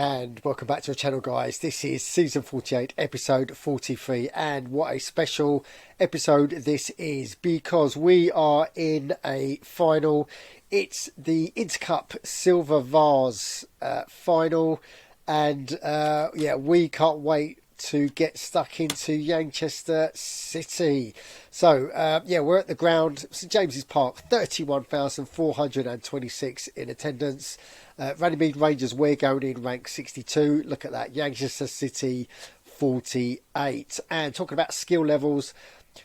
And welcome back to the channel, guys. This is season 48 episode 43, and what a special episode this is because we are in a final. It's the Intercup Silver Vase final, and yeah, we can't wait to get stuck into Yangchester City. So yeah, we're at the ground, St James's Park, 31,426 in attendance. Runnymede Rangers, we're going in rank 62. Look at that. Yangchester City 48. And talking about skill levels,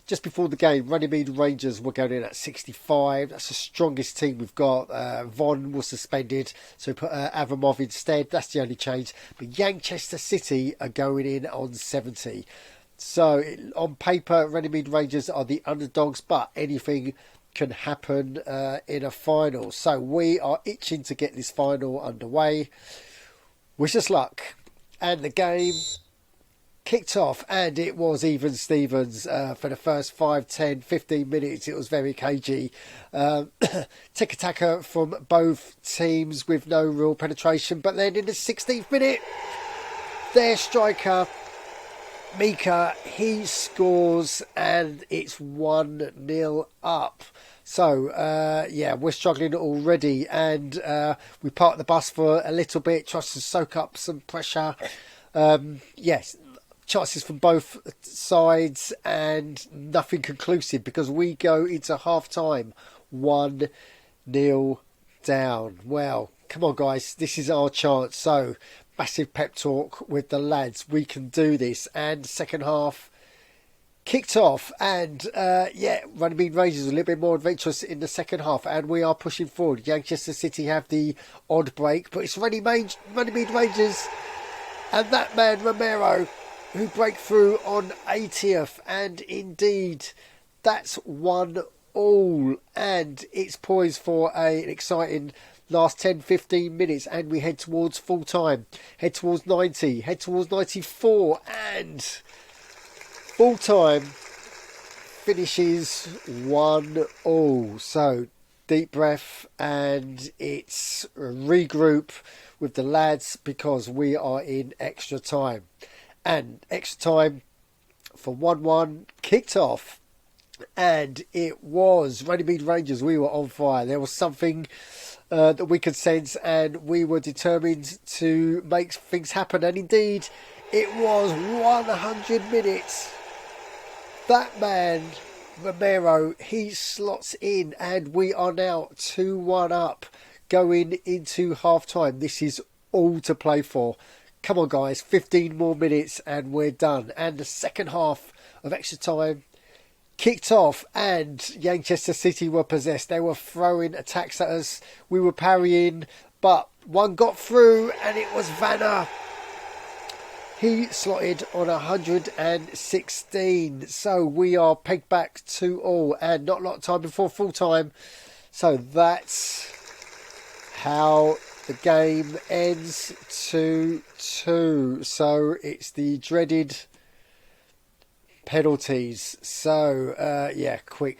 just before the game, Runnymede Rangers were going in at 65. That's the strongest team we've got. Von was suspended, so we put Avramov instead. That's the only change. But Yangchester City are going in on 70. So on paper, Runnymede Rangers are the underdogs, but anything can happen in a final. So we are itching to get this final underway. Wish us luck. And the game kicked off, and it was even Stevens for the first 5, 10, 15 minutes. It was very cagey. Tiki-taka from both teams with no real penetration. But then in the 16th minute, their striker, Mika, he scores, and it's 1-0 up. So, yeah, we're struggling already, and we parked the bus for a little bit, trying to soak up some pressure. Yes, chances from both sides, and nothing conclusive because we go into half-time 1-0 down. Well, come on, guys, this is our chance. So, massive pep talk with the lads. We can do this. And second half kicked off, and yeah, Runnymede Rangers a little bit more adventurous in the second half, and we are pushing forward. Yangchester City have the odd break, but it's Runnymede Rangers and that man Romero who break through on 80th, and indeed that's 1-1, and it's poised for an exciting last 10-15 minutes, and we head towards full time, head towards 90, head towards 94, and full time finishes 1-1. So deep breath, and it's regroup with the lads because we are in extra time. And extra time for 1-1 kicked off, and it was Runnymede Rangers. We were on fire. There was something that we could sense, and we were determined to make things happen, and indeed it was 100 minutes. That man Romero, he slots in, and we are now 2-1 up going into half time. This is all to play for. Come on, guys, 15 more minutes and we're done. And the second half of extra time kicked off, and Yangchester City were possessed. They were throwing attacks at us. We were parrying, but one got through, and it was Vanna. He slotted on 116. So we are pegged back 2-2, and not a lot of time before full time. So that's how the game ends 2-2. So it's the dreaded penalties. So yeah, quick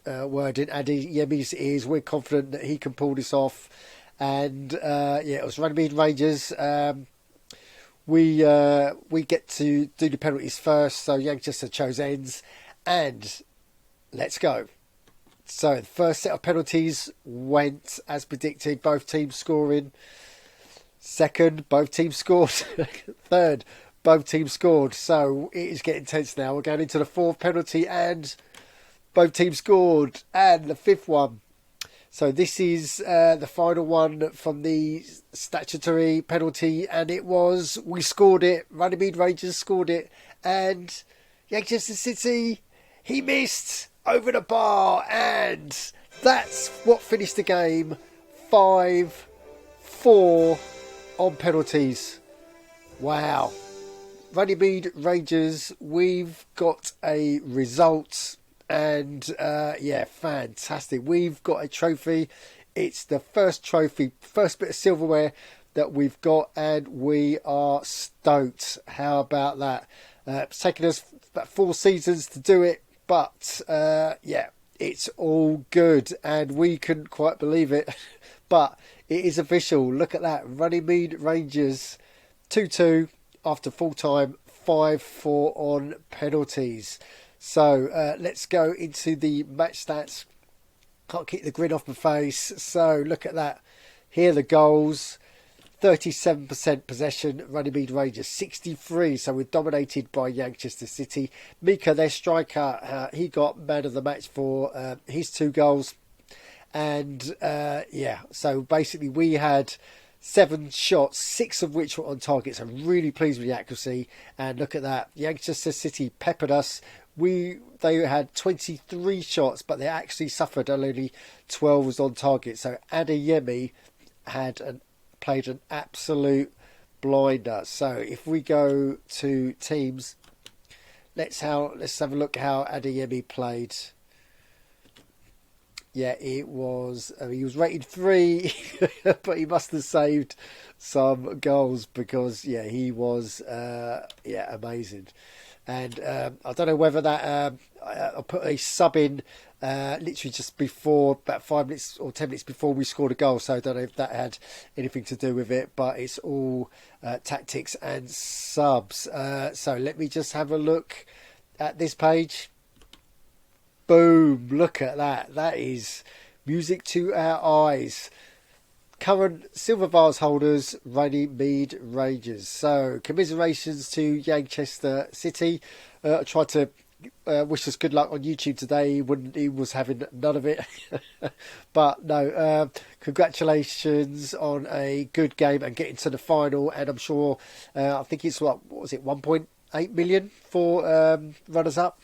word in Adi Yemi's ears. We're confident that he can pull this off, and yeah, it was Runnymede Rangers. We get to do the penalties first. So Yangchester chose ends, and let's go. So the first set of penalties went as predicted. Both teams scoring. Second, both teams scored. Third, both teams scored. So it is getting tense now. We're going into the fourth penalty, and both teams scored. And the fifth one. So this is the final one from the statutory penalty, and it was, we scored it. Runnymede Rangers scored it, and Yangchester City, he missed over the bar, and that's what finished the game 5-4 on penalties. Wow. Runnymede Rangers, we've got a result, and yeah, fantastic. We've got a trophy. It's the first trophy, first bit of silverware that we've got, and we are stoked. How about that? It's taken us about 4 seasons to do it, but yeah, it's all good, and we couldn't quite believe it, but it is official. Look at that. Runnymede Rangers 2-2 after full time, 5-4 on penalties. So let's go into the match stats. Can't keep the grin off my face. So look at that. Here are the goals. 37% possession, Runnymede Rangers 63, so we're dominated by Yangchester City. Mika, their striker, he got man of the match for his 2 goals. And yeah, so basically we had 7 shots, 6 of which were on target, so I'm really pleased with the accuracy. And look at that, Yangchester City peppered us. They had 23 shots, but they actually suffered only 12 was on target. So Adeyemi played an absolute blinder. So if we go to teams, let's have a look how Adeyemi played. Yeah, it was he was rated 3, but he must have saved some goals because yeah, he was amazing. And I don't know whether that I put a sub in literally just before, about 5 minutes or 10 minutes before we scored a goal. So I don't know if that had anything to do with it, but it's all tactics and subs. So let me just have a look at this page. Boom, look at that. That is music to our eyes. Current Silver Vase holders, Runnymede Rangers. So commiserations to Yangchester City. I tried to wish us good luck on YouTube today. He was having none of it. But no, congratulations on a good game and getting to the final. And I'm sure, I think it's what was it, 1.8 million for runners-up.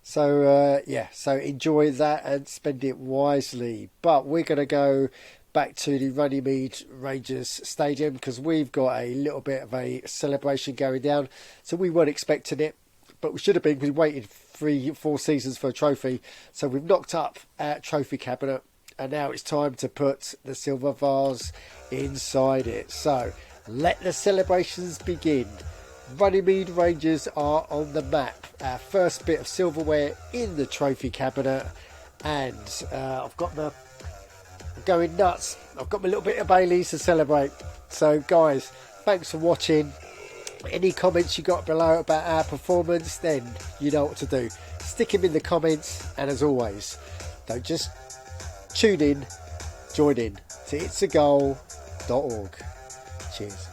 So yeah, so enjoy that and spend it wisely. But we're going to go back to the Runnymede Rangers Stadium because we've got a little bit of a celebration going down. So we weren't expecting it, but we should have been because we waited 3-4 seasons for a trophy. So we've knocked up our trophy cabinet and now it's time to put the silver vase inside it. So let the celebrations begin. Runnymede Rangers are on the map. Our first bit of silverware in the trophy cabinet, and I'm going nuts. I've got my little bit of Baileys to celebrate. So guys, thanks for watching. Any comments you got below about our performance, then you know what to do. Stick them in the comments, and as always, don't just tune in, join in to itsagol.org. Cheers.